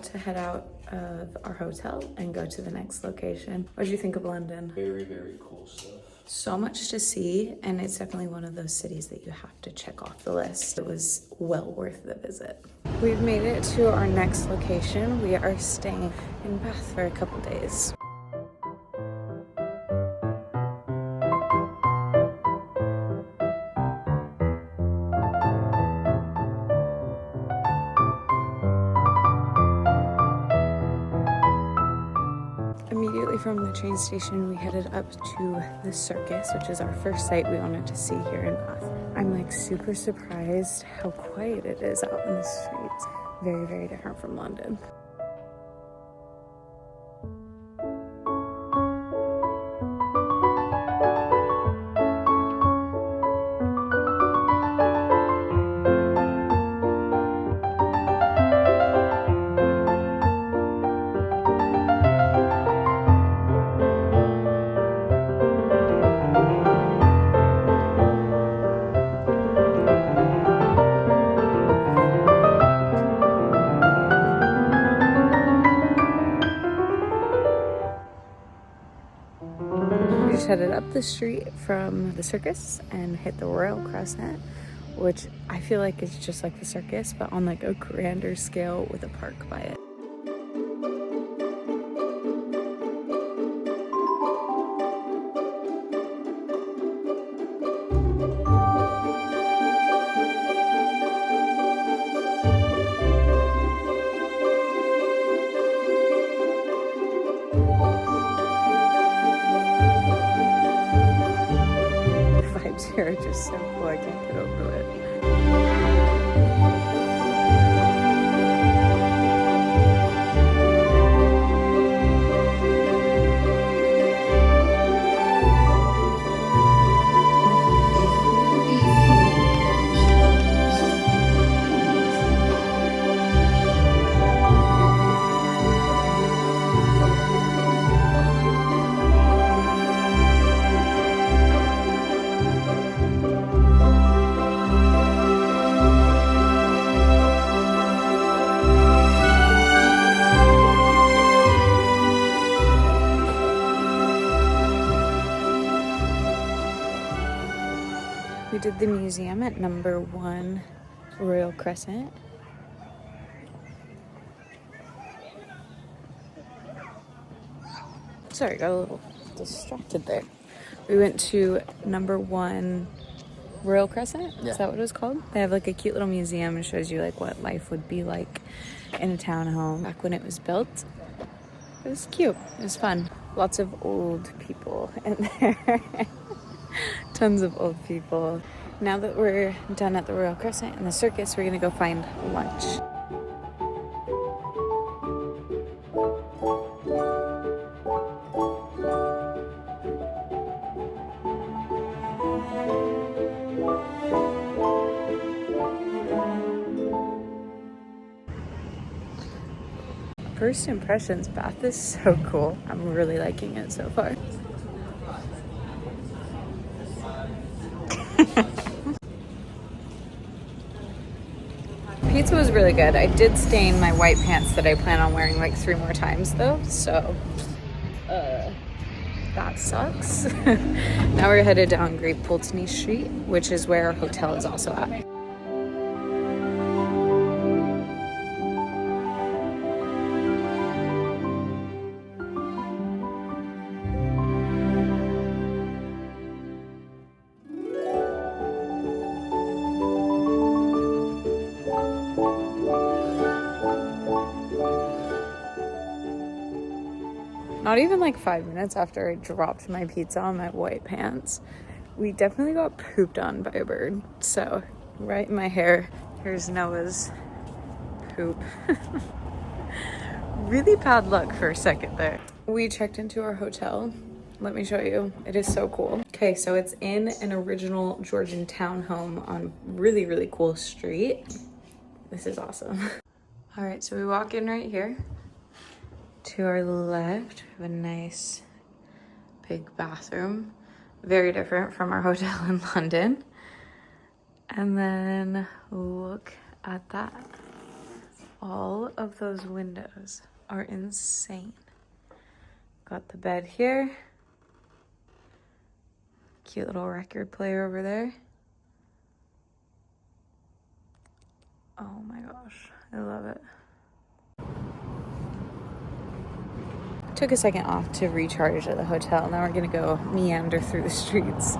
about to head out of our hotel and go to the next location. What did you think of London? Very, very cool stuff. So much to see, and it's definitely one of those cities that you have to check off the list. It was well worth the visit. We've made it to our next location. We are staying in Bath for a couple days. Immediately from the train station, we headed up to the Circus, which is our first site we wanted to see here in Bath. I'm like super surprised how quiet it is out in the streets. Very, very different from London. Headed up the street from the Circus and hit the Royal Crescent, which I feel like is just like the Circus, but on like a grander scale with a park by it. Here are just so cool, I can't get over it. We did the museum at number 1 Royal Crescent. Sorry, got a little distracted there. We went to number 1 Royal Crescent. Yeah. Is that what it was called? They have like a cute little museum and shows you like what life would be like in a townhome back when it was built. It was cute. It was fun. Lots of old people in there. Tons of old people. Now that we're done at the Royal Crescent and the Circus, we're gonna go find lunch. First impressions, Bath is so cool. I'm really liking it so far. Pizza was really good. I did stain my white pants that I plan on wearing like 3 more times though, so that sucks. Now we're headed down Great Pulteney Street, which is where our hotel is also at. Not even like 5 minutes after I dropped my pizza on my white pants, we definitely got pooped on by a bird. So right in my hair, here's Noah's poop. Really bad luck for a second there. We checked into our hotel. Let me show you. It is so cool. Okay, so it's in an original Georgian townhome on really, really cool street. This is awesome. All right, so we walk in right here. To our left, we have a nice big bathroom. Very different from our hotel in London. And then look at that. All of those windows are insane. Got the bed here. Cute little record player over there. Oh my gosh, I love it. Took a second off to recharge at the hotel. Now we're gonna go meander through the streets.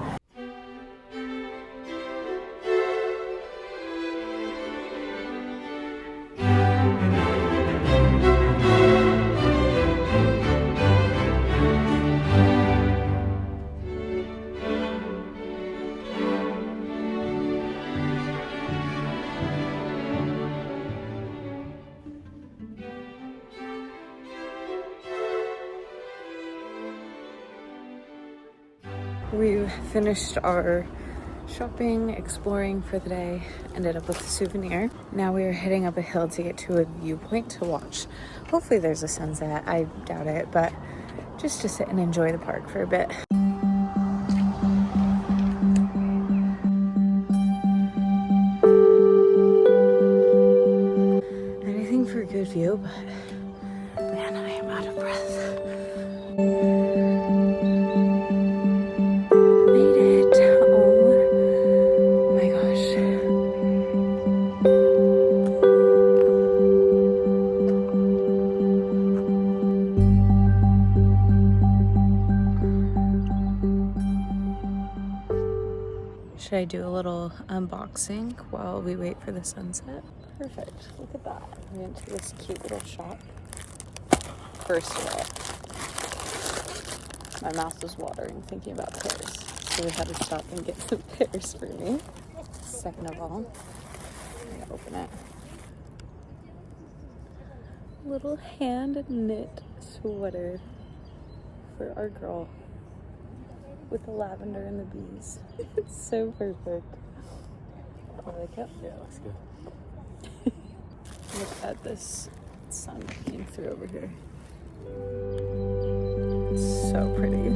We've finished our shopping, exploring for the day, ended up with a souvenir. Now we are heading up a hill to get to a viewpoint to watch. Hopefully there's a sunset, I doubt it, but just to sit and enjoy the park for a bit. Anything for a good view, but man, I am out of breath. Should I do a little unboxing while we wait for the sunset? Perfect. Look at that. We went to this cute little shop. First of all, my mouth was watering thinking about pears. So we had to stop and get some pears for me. Second of all, I'm gonna open it. Little hand knit sweater for our girl. With the lavender and the bees. It's so perfect. I like it. Yeah, it looks good. Look at this sun coming through over here. It's so pretty.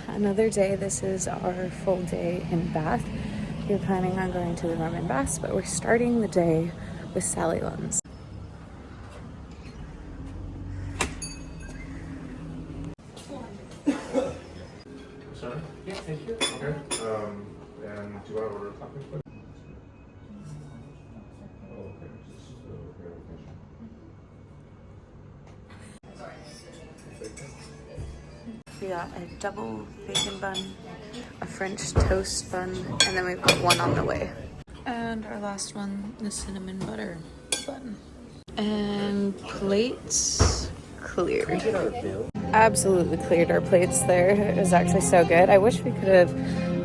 Another day. This is our full day in Bath. We're planning on going to the Roman baths, but we're starting the day with Sally Lunn's. Sorry? Yeah, thank you. Okay. And do I order something for? Okay, just verification. We got a double bacon bun, a French toast bun, and then we've got one on the way. And our last one, the cinnamon butter bun. And plates cleared. Can we get our bill? Absolutely cleared our plates there. It was actually so good. I wish we could have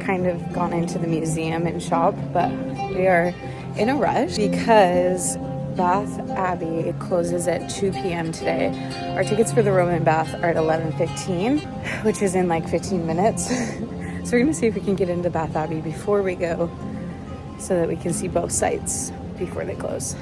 kind of gone into the museum and shop, but we are in a rush because Bath Abbey closes at 2 p.m. today. Our tickets for the Roman bath are at 11:15, which is in like 15 minutes. So we're gonna see if we can get into Bath Abbey before we go so that we can see both sites before they close.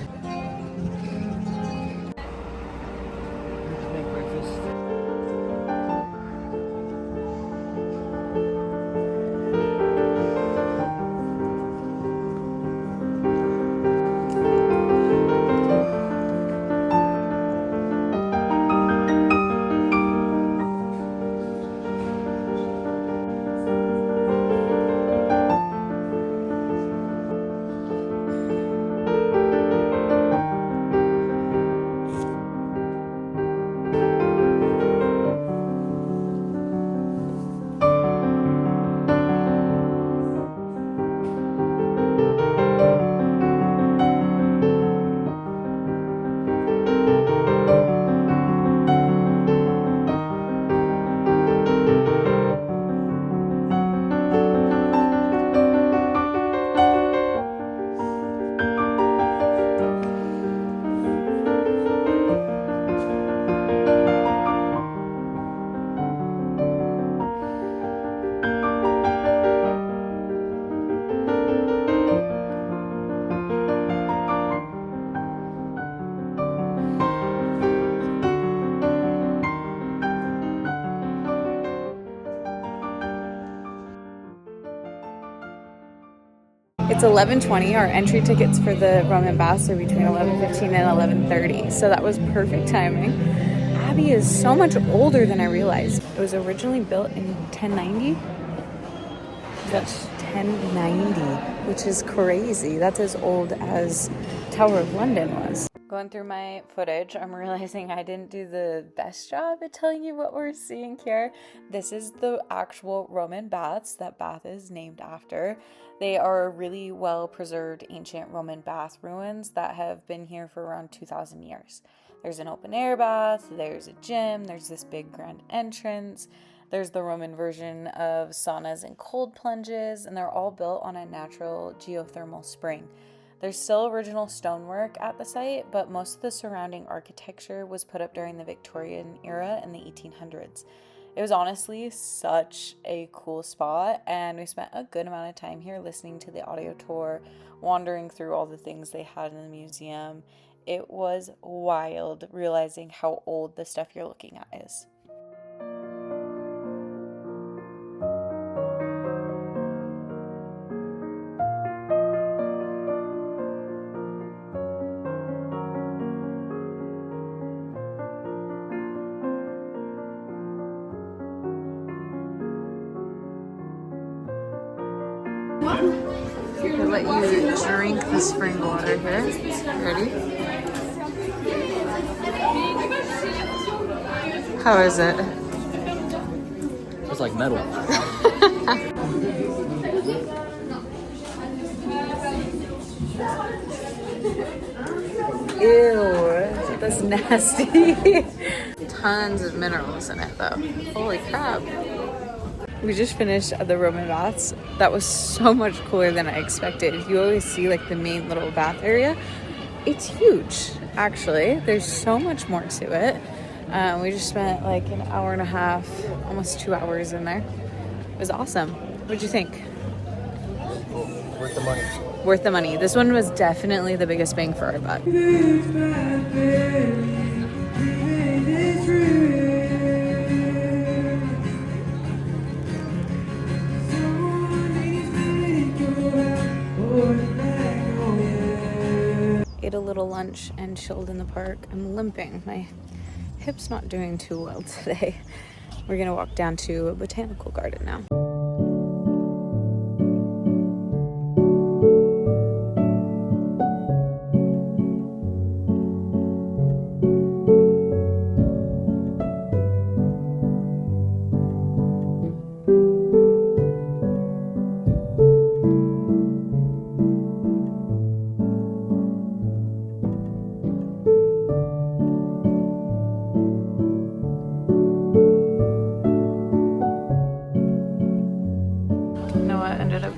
It's 11:20. Our entry tickets for the Roman baths are between 11:15 and 11:30. So that was perfect timing. Abbey is so much older than I realized. It was originally built in 1090. That's 1090, which is crazy. That's as old as Tower of London was. Going through my footage, I'm realizing I didn't do the best job at telling you what we're seeing here. This is the actual Roman baths that Bath is named after. They are really well preserved ancient Roman bath ruins that have been here for around 2,000 years. There's an open air bath, there's a gym, there's this big grand entrance, there's the Roman version of saunas and cold plunges, and they're all built on a natural geothermal spring. There's still original stonework at the site, but most of the surrounding architecture was put up during the Victorian era in the 1800s. It was honestly such a cool spot, and we spent a good amount of time here listening to the audio tour, wandering through all the things they had in the museum. It was wild realizing how old the stuff you're looking at is. They let you drink the spring water here. Ready? How is it? It's like metal. Ew, that's nasty. Tons of minerals in it though. Holy crap. We just finished the Roman baths. That was so much cooler than I expected. You always see like the main little bath area. It's huge, actually. There's so much more to it. We just spent like an hour and a half, almost 2 hours in there. It was awesome. What'd you think? Worth the money. Worth the money. This one was definitely the biggest bang for our buck. Ate a little lunch and chilled in the park. I'm limping. My hip's not doing too well today. We're gonna walk down to a botanical garden now.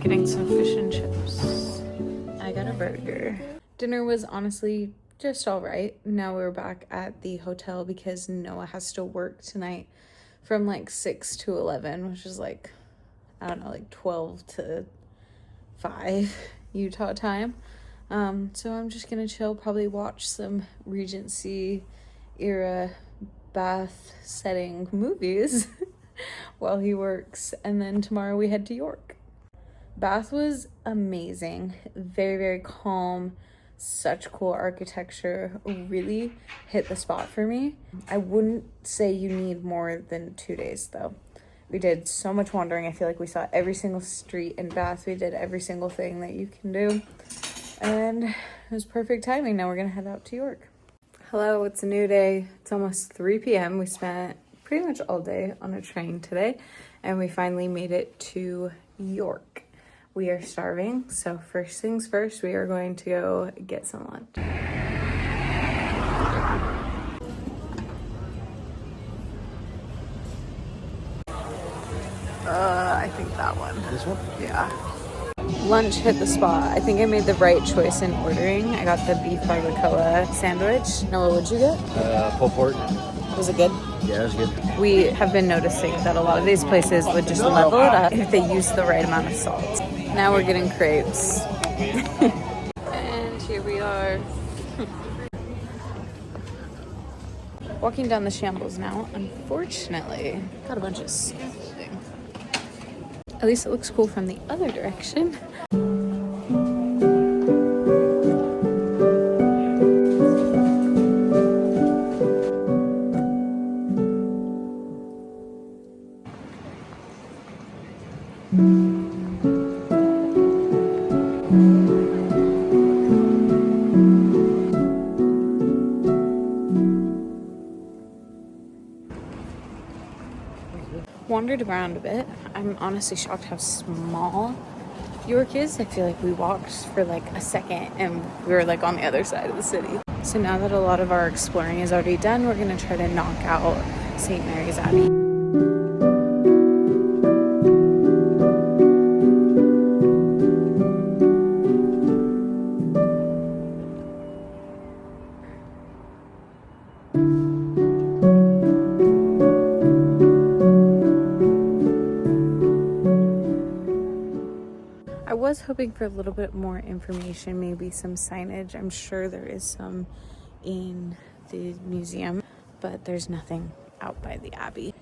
Getting some fish and chips. I got a burger. Dinner was honestly just all right. Now we're back at the hotel because Noah has to work tonight from like 6 to 11, which is like, I don't know, like 12 to 5 Utah time. So I'm just gonna chill, probably watch some Regency era bath setting movies while he works. And then tomorrow we head to York. Bath was amazing, very, very calm, such cool architecture, really hit the spot for me. I wouldn't say you need more than 2 days though. We did so much wandering. I feel like we saw every single street in Bath. We did every single thing that you can do. And it was perfect timing. Now we're gonna head out to York. Hello, it's a new day. It's almost 3 p.m. We spent pretty much all day on a train today, and we finally made it to York. We are starving, so first things first, we are going to go get some lunch. I think that one. This one? Yeah. Lunch hit the spot. I think I made the right choice in ordering. I got the beef barbacoa sandwich. Noah, what'd you get? Pulled pork. Was it good? Yeah, it was good. We have been noticing that a lot of these places would just level it up if they use the right amount of salt. Now we're getting crepes. And here we are. Walking down the Shambles now. Unfortunately, got a bunch of scaffolding. At least it looks cool from the other direction. wandered around a bit. I'm honestly shocked how small York is. I feel like we walked for like a second and we were like on the other side of the city. So now that a lot of our exploring is already done, we're gonna try to knock out St. Mary's Abbey. I was hoping for a little bit more information, maybe some signage. I'm sure there is some in the museum, but there's nothing out by the Abbey.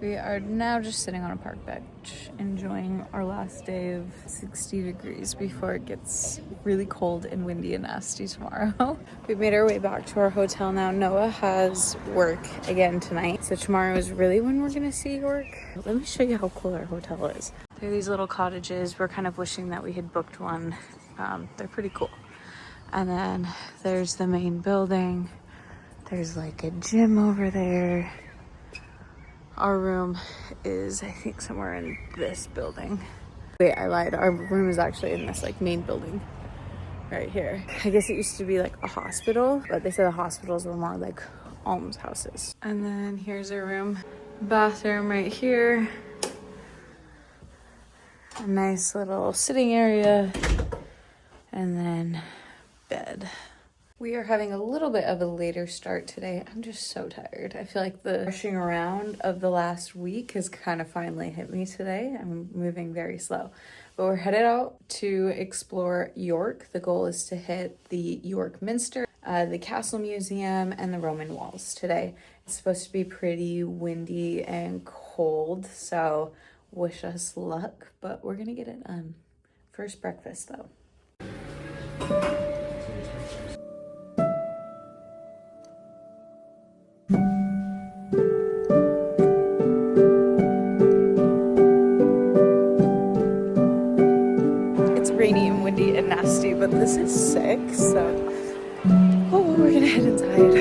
We are now just sitting on a park bench, enjoying our last day of 60 degrees before it gets really cold and windy and nasty tomorrow. We made our way back to our hotel now. Noah has work again tonight, so tomorrow is really when we're gonna see York. Let me show you how cool our hotel is. There are these little cottages. We're kind of wishing that we had booked one. They're pretty cool. And then there's the main building. There's like a gym over there. Our room is, I think, somewhere in this building. Wait, I lied. Our room is actually in this like main building right here. I guess it used to be like a hospital, but they said the hospitals were more like almshouses. And then here's our room. Bathroom right here. A nice little sitting area. And then bed. We are having a little bit of a later start today. I'm just so tired. I feel like the rushing around of the last week has kind of finally hit me today. I'm moving very slow. But we're headed out to explore York. The goal is to hit the York Minster, the Castle Museum, and the Roman walls today. It's supposed to be pretty windy and cold, so wish us luck, but we're gonna get it done. First breakfast though. Rainy and windy and nasty, but this is sick, so we're gonna head inside.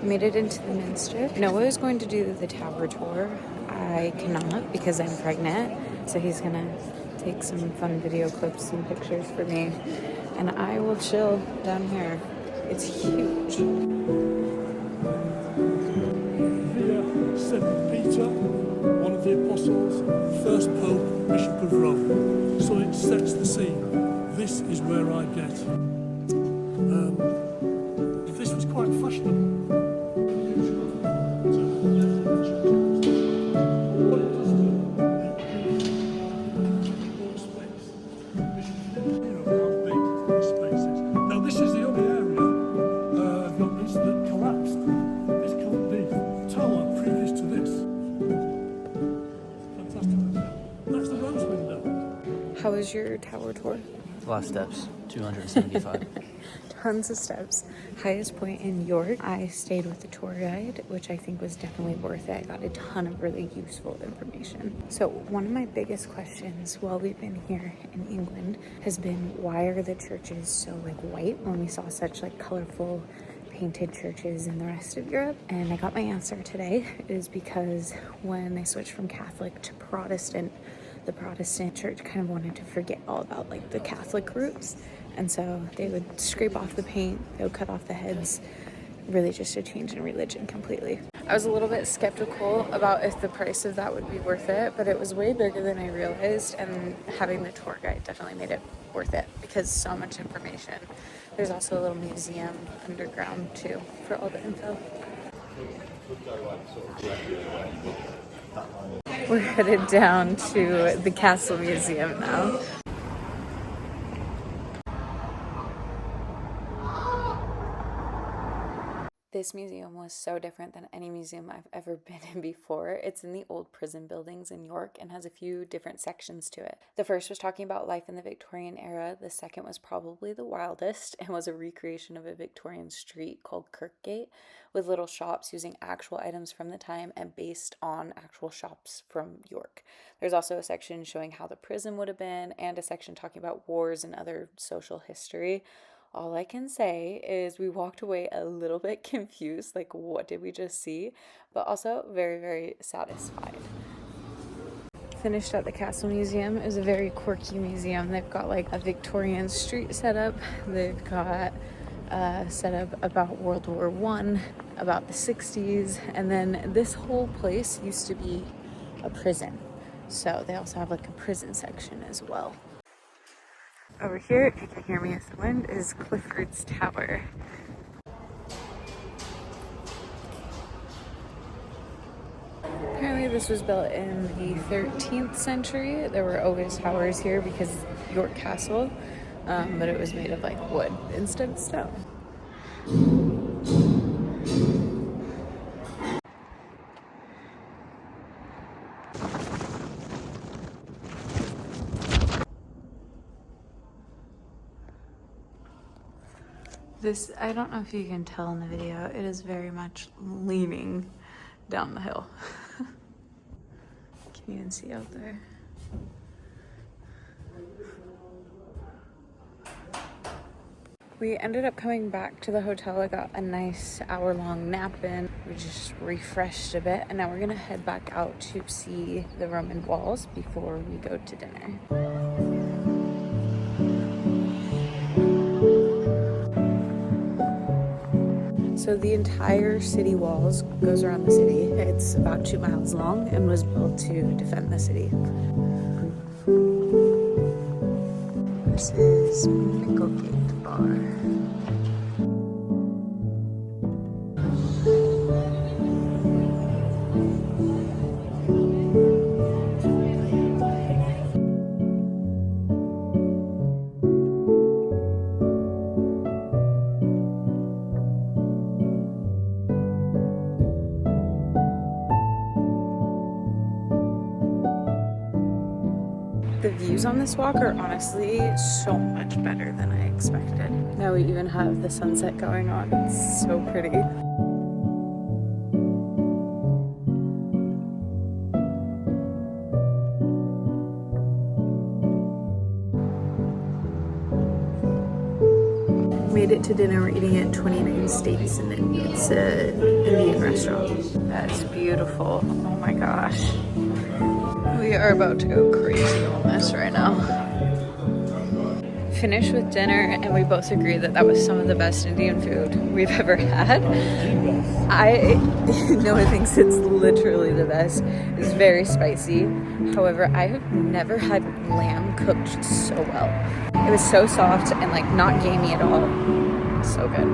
Made it into the Minster. Noah is going to do the tower tour. I cannot because I'm pregnant, so he's gonna take some fun video clips and pictures for me, and I will chill down here. It's huge. St. Peter, one of the apostles, first pope, bishop of Rome. So it sets the scene. This is where I get. This was quite fashionable. Now this is the only area that collapsed. This can't be tower previous to this. Fantastic. That's the rose window. How was your tower tour? A lot of steps, 275. Tons of steps. Highest point in York. I stayed with the tour guide, which I think was definitely worth it. I got a ton of really useful information. So one of my biggest questions while we've been here in England has been, why are the churches so like white when we saw such like colorful painted churches in the rest of Europe? And I got my answer today. It is because when they switched from Catholic to Protestant, the Protestant church kind of wanted to forget all about like the Catholic roots, and so they would scrape off the paint, they would cut off the heads, really just a change in religion completely. I was a little bit skeptical about if the price of that would be worth it, but it was way bigger than I realized, and having the tour guide definitely made it worth it because so much information. There's also a little museum underground too for all the info. We're headed down to the Castle Museum now. This museum was so different than any museum I've ever been in before. It's in the old prison buildings in York and has a few different sections to it. The first was talking about life in the Victorian era. The second was probably the wildest and was a recreation of a Victorian street called Kirkgate, with little shops using actual items from the time and based on actual shops from York. There's also a section showing how the prison would have been and a section talking about wars and other social history. All I can say is we walked away a little bit confused, like what did we just see? But also very, very satisfied. Finished at the Castle Museum. It was a very quirky museum. They've got like a Victorian street set up. They've got set up about World War I, about the 60s, and then this whole place used to be a prison. So they also have like a prison section as well. Over here, if you can hear me as the wind, is Clifford's Tower. Apparently this was built in the 13th century. There were always towers here because York Castle, but it was made of like wood instead of stone. This, I don't know if you can tell in the video, it is very much leaning down the hill. Can you even see out there? We ended up coming back to the hotel. I got a nice hour-long nap in. We just refreshed a bit, and now we're gonna head back out to see the Roman walls before we go to dinner. So the entire city walls goes around the city. It's about 2 miles long and was built to defend the city. This is Micklegate Bar. The views on this walk are honestly so much better than I expected. Now we even have the sunset going on. It's so pretty. Made it to dinner. We're eating at 29 Steaks, and it's an Indian restaurant. That's beautiful. Oh my gosh. We are about to go crazy on this right now. Finished with dinner, and we both agree that that was some of the best Indian food we've ever had. Noah thinks it's literally the best. It's very spicy. However, I have never had lamb cooked so well. It was so soft and like not gamey at all. So good.